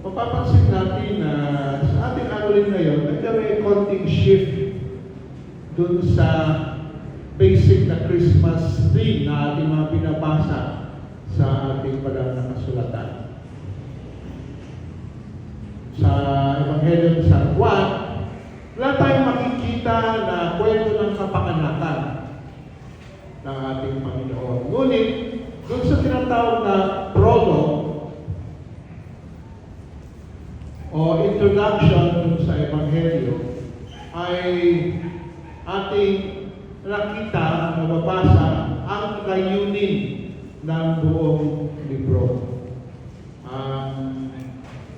mapapansin natin na sa ating aralin ngayon, may konting shift dun sa basic na Christmas theme na ating mga pinabasa sa ating banal na kasulatan. Sa Ebanghelyo ni San Juan, wala tayong makikita na kwento ng kapanganakan ng ating Panginoon. Ngunit, doon sa tinatawag na prologue o introduction dun sa Ebanghelyo, ay ating nakita, nababasa ang layunin ng buong libro. Ang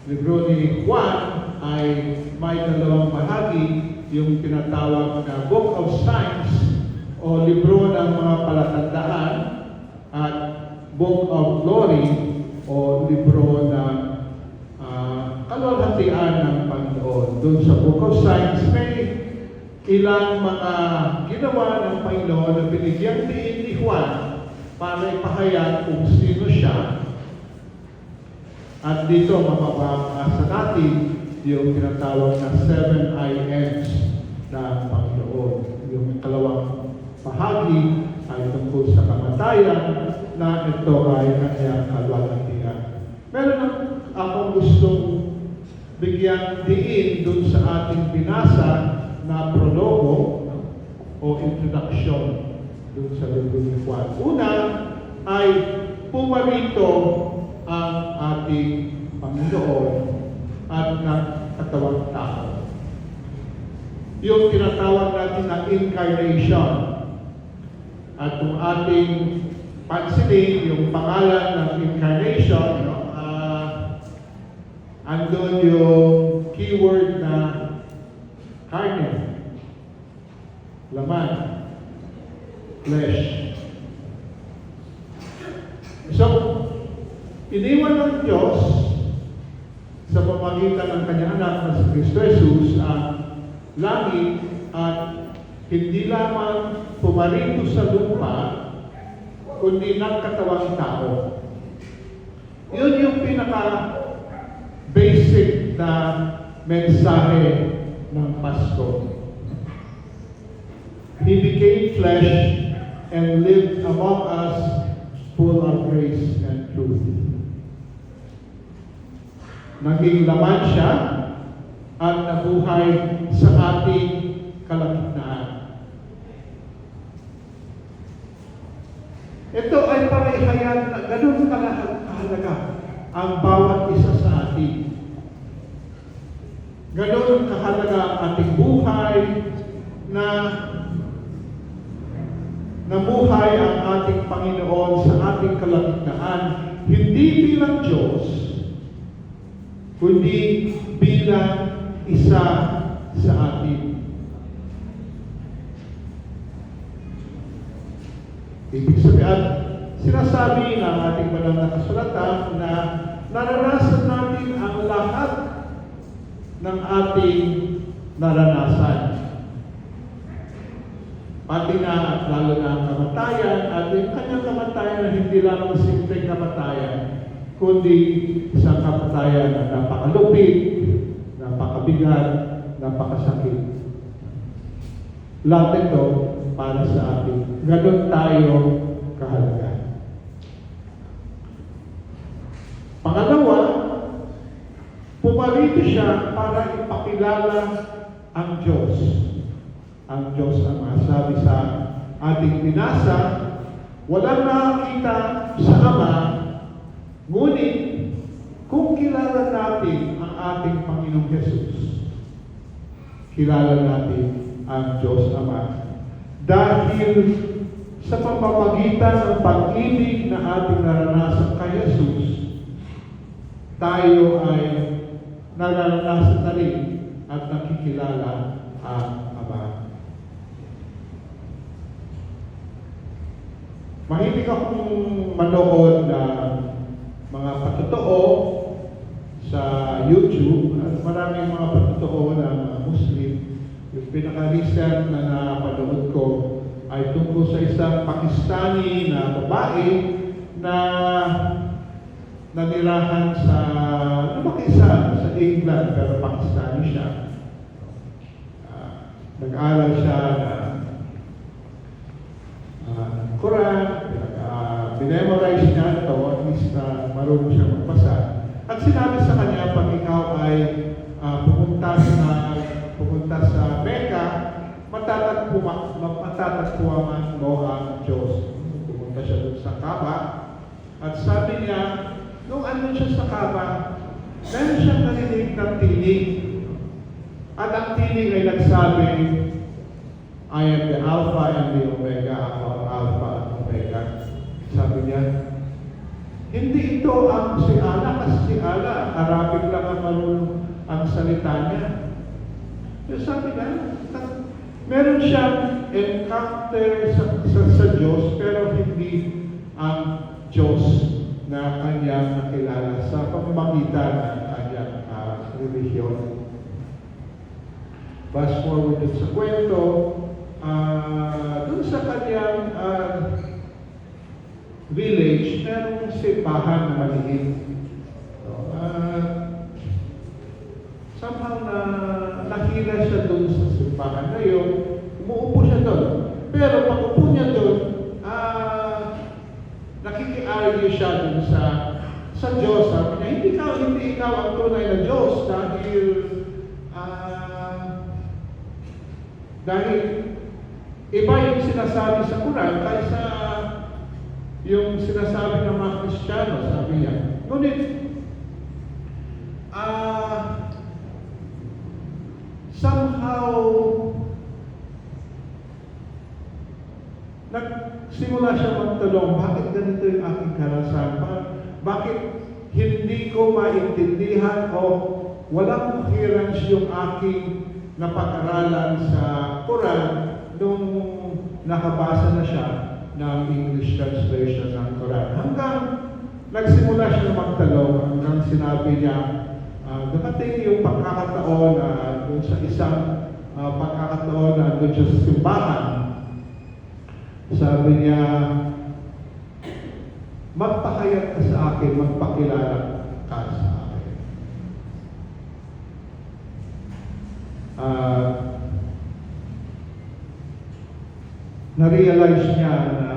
libro ni Juan ay may dalawang bahagi, yung tinatawag na Book of Signs o libro ng mga palatandaan at Book of Glory o libro ng kalwalhatian ng Panginoon. Doon sa Book of Signs may ilang mga ginawa ng Panginoon na binigyang diin ni Juan para ipahayag kung sino siya. At dito mapapasa natin yung tinatawag na 7 I.Ms. ng Panginoon. Yung ikalawang bahagi ay tungkol sa kamatayan na ito ay kanyang kalwalhatian. Meron akong gustong bigyang diin dun sa ating binasa na prologo o introduction dun sa libro ni Juan. Una ay pumarito ang ating Panginoon at ng katawang tao. Yung tinatawag natin na incarnation. At kung ating pansinin yung pangalan ng incarnation, andun yung keyword na carne, laman, flesh. So, iniwan ng Diyos sa pamamagitan ng kanyang anak na si Kristo Jesus ang langit at hindi lamang pumarito sa lupa, kundi nagkatawang tao. Yun yung pinaka-basic na mensahe ng Pasko. He became flesh and lived among us full of grace and truth. Naging laman siya at nabuhay sa ating kalagitnaan. Ito ay parehayag na ganun kahalaga ang bawat isa sa atin. Ganun kahalaga ang ating buhay na namuhay ang ating Panginoon sa ating kalagitnaan, hindi bilang Diyos, kundi bilang isa sa atin. Ibig sabihin, sinasabi ng ating banal na kasulatan na naranasan natin ang lahat ng ating naranasan. Pati na at lalo na ang kamatayan at yung kanyang kamatayan na hindi lamang simpleng kamatayan, kundi isang kamatayan na napakalupit, napakabigat, napakasakit. Lahat ito para sa atin. Ganon tayo kahalaga. Pangalawa, pumarito siya para ipakilala ang Diyos. Ang Diyos ang masabi sa ating binasa, walang nakakita sa Ama, ngunit kung kilala natin ang ating Panginoong Hesus, kilala natin ang Diyos Ama. Dahil sa pamamagitan ng pag-ibig na ating naranasan kay Jesus, tayo ay naranasan na rin at nakikilala ang Ama. Mahilig akong manood ng mga patotoo sa YouTube at maraming mga patotoo ng Muslim. Yung pinaka-recent na napanood ko ay tungkol sa isang Pakistani na babae na nanirahan sa, lumaki sa England, pero Pakistani siya. Nag-aral siya ng Quran, binemorize niya ito, at least marunong siya magbasa. At sinabi sa kanya, pag ikaw ay pupunta sa Mecca, matatagpuan mo ang Diyos. Pumunta siya doon sa Kaaba, at sabi niya, nung ano siya sa Kaaba, meron siyang narinig ng tinig. At ang tinig ay nagsabi, I am the Alpha and the Omega, ako ang Alpha and Omega. Sabi niya, hindi ito ang si Allah, kasi si Allah, Arabic lang ang marunong ang salita niya. So sabi niya, meron siyang encounter sa Diyos, pero hindi ang Diyos na kanyang nakilala sa pamamagitan ng kanyang relihiyon. Fast forward dun sa kwento, dun sa kanyang village, merong simbahan na maliit. Somehow nakira siya dun sa simbahan na yun, umuupo siya dun. Pero pag upo niya dun, nakiki-argue siya dun sa Diyos. Sabi niya, hindi ikaw ang tunay na Diyos dahil iba yung sinasabi sa Quran kaysa yung sinasabi ng mga Kristiyano, sabi niya. Ngunit, somehow, nagsimula siya magtanong, bakit ganito yung aking karanasan? Bakit hindi ko maintindihan o walang coherence yung aking napag-aralan sa Quran nung nakabasa na siya ng English translation ng Quran. Hanggang nagsimula siya magtanong, hanggang sinabi niya, dumating yung pagkakataon na dun sa isang pagkakataon na dun siya sa simbahan, sabi niya, magpahayag ka sa akin, magpakilala ka sa akin. Na-realize niya na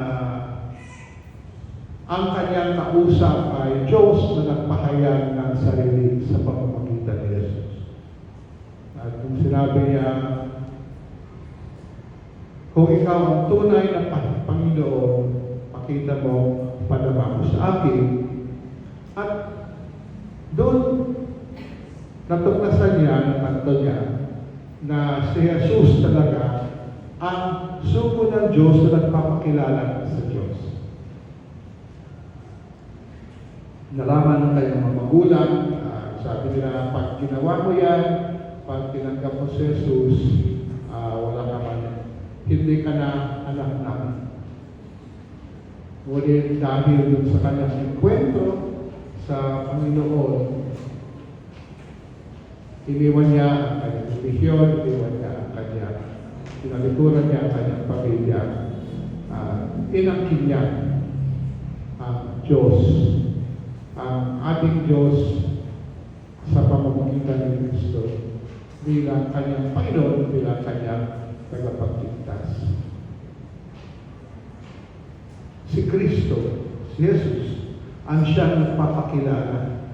ang kanyang kausap ay Diyos na nagpahayag ng sarili sa pamamagitan ni Jesus. At kung sinabi niya, kung ikaw ang tunay na Panginoon, pakita mo, padama mo sa akin. At doon, natuklasan niya, natanto niya, na si Jesus talaga ang sugo ng Diyos na nagpapakilala sa Diyos. Nalaman ng kanyang mga magulang, sabi nila, pag ginawa mo yan, pag tinanggap mo si Jesus, wala ka man, hindi ka na anak namin. Ngunit dahil dun sa kanyang enkwentro sa Panginoon, iniwan niya ang kanyang relihiyon, iniwan niya ang kanyang tinalikuran niya ang kanyang pamilya, inangkin niya ang Diyos, ang ating Diyos sa pamamagitan ni Kristo bilang kanyang Panginoon, bilang kanyang tagapagligtas. Si Kristo, si Jesus, ang siyang nagpapakilala.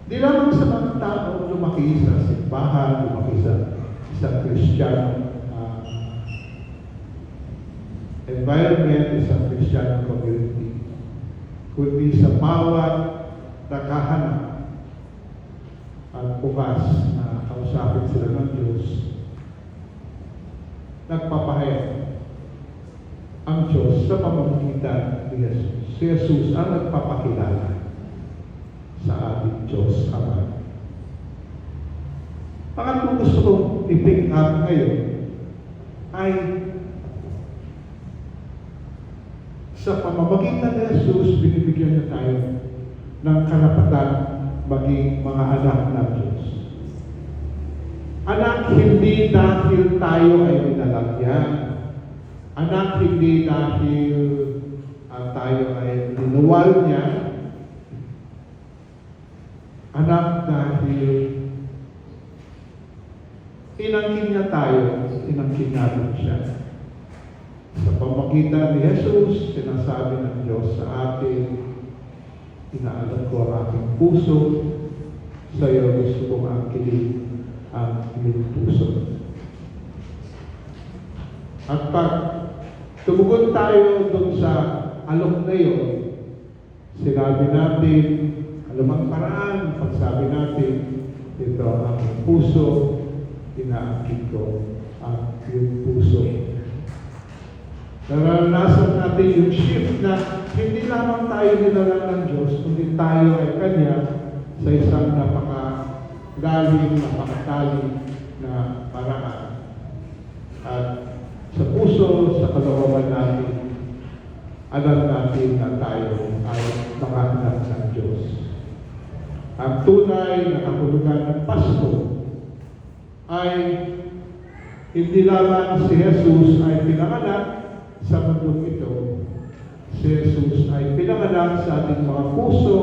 Di lamang sa mga tao lumaki sa simbahan, lumaki sa isang Kristiyano environment, isang Kristiyano community, kundi sa bawat nakahanap at bukas na kausapin sila ng Diyos, nagpapahayag ang Diyos sa pamamagitan ni Jesus. Si Jesus ang nagpapakilala sa ating Diyos Ama. Pangatlong gusto kong i-pick up ngayon ay sa pamamagitan ni Jesus, binibigyan niya tayo ng karapatan maging mga anak ng Diyos. Anak, hindi dahil tayo ay binalagyan. Anak, hindi dahil tayo ay dinuwal niya. anak dahil inangkin niya tayo, inangkin natin siya. Sa pamagitan ni Jesus, sinasabi ng Diyos sa atin, inaalam ko ang aking puso, sa iyo gusto kong angkinin ang iyong puso. At pag tumugon tayo doon sa alok na yun, sinabi natin, alamang paraan, pagsabi natin, ito ang aking puso, inaangkin ko ang iyong puso. Naranasan natin yung shift na hindi lamang tayo nilalang ng Diyos, kundi tayo ay Kanya sa isang napakalalim, napakatalim na paraan. At sa puso, sa kalooban natin, alam natin na tayo ay mga anak ng Diyos. Ang tunay na kahulugan ng Pasko ay hindi lamang si Jesus ay pinanganak sa mundong ito. Si Jesus ay pinanganak sa ating mga puso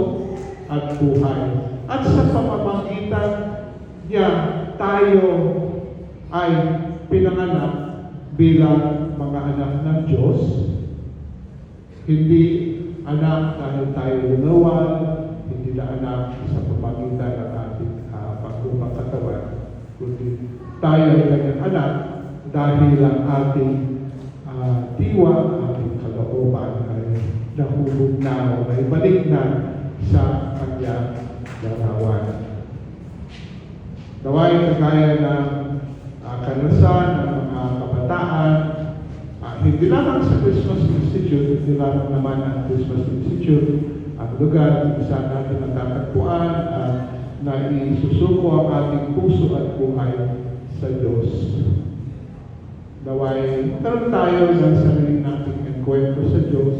at buhay. At sa pamamagitan niya, tayo ay pinanganak bilang mga anak ng Diyos. Hindi anak dahil tayo lunawan, hindi na anak sa pamamagitan ng ating pagkumang katawan, kundi tayo ay kanyang anak dahil ang ating diwa, ating kalooban ay nahubog na o ay balik na sa kanyang larawan. Naway kagaya ng karanasan ng mga kabataan, hindi lamang sa Christmas Institute, hindi lamang naman ang Christmas Institute, ang lugar kung saan natin natatagpuan at na isusuko ang ating puso at buhay sa Diyos. Naway, magkaroon tayo ng sarili nating enkwentro sa Diyos,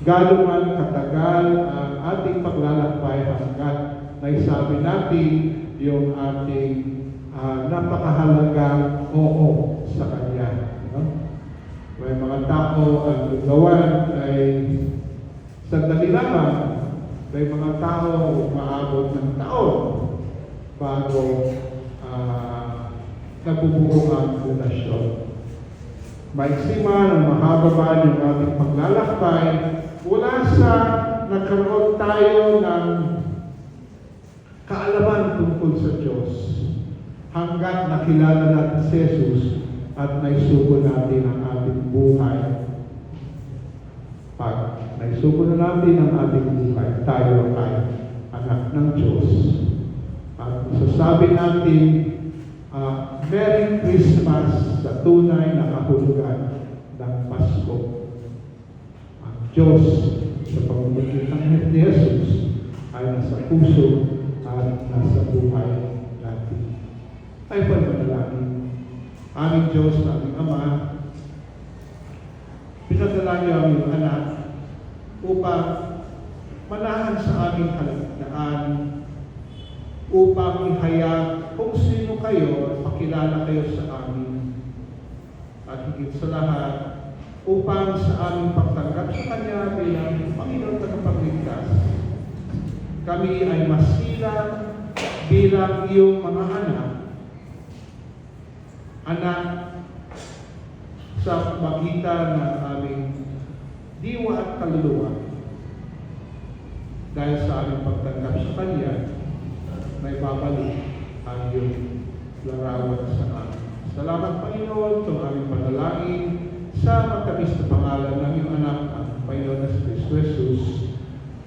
gano'n man katagal ang ating paglalakbay hanggat naisabi natin yung ating napakahalagang oo sa Kanya. May mga tao ang lugawan ay sandali lamang. May mga tao umaabot ng taon bago nabubuo ang relasyon. Maiksi man ang mahaba man yung ating paglalakbay, wala sa nagkaroon tayo ng kaalaman tungkol sa Diyos hanggat nakilala natin si Jesus at naisuko natin ang ating buhay. Pag naisuko na natin ang ating buhay, tayo ay anak ng Diyos. At masasabi natin, Merry Christmas sa tunay na kahulugan ng Pasko. Ang Diyos sa pamamagitan ni Jesus ay nasa puso at nasa buhay natin. Ay panalangin. Aming Diyos, aming Ama, pinadala niyo ang iyong anak upang manahan sa aming kaligtaan, upang ihayag kung sino kayo at pakilala kayo sa amin. At higit sa lahat, upang sa aming pagtanggap sa Kanya bilang Panginoon Tagapagligtas, kami ay masilang bilang iyong mga anak sa pagitan ng aming diwa at kaluluwa. Dahil sa aming pagtanggap sa Kanya, may babalik ang iyong larawan sa amin. Salamat, Panginoon, itong aming panalangin sa matamis na pangalan ng iyong anak, ang Panginoon na si Kristo Jesus.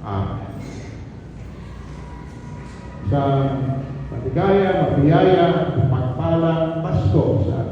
Amen. Sa maligaya, mabiyaya, pagpalang Pasko sa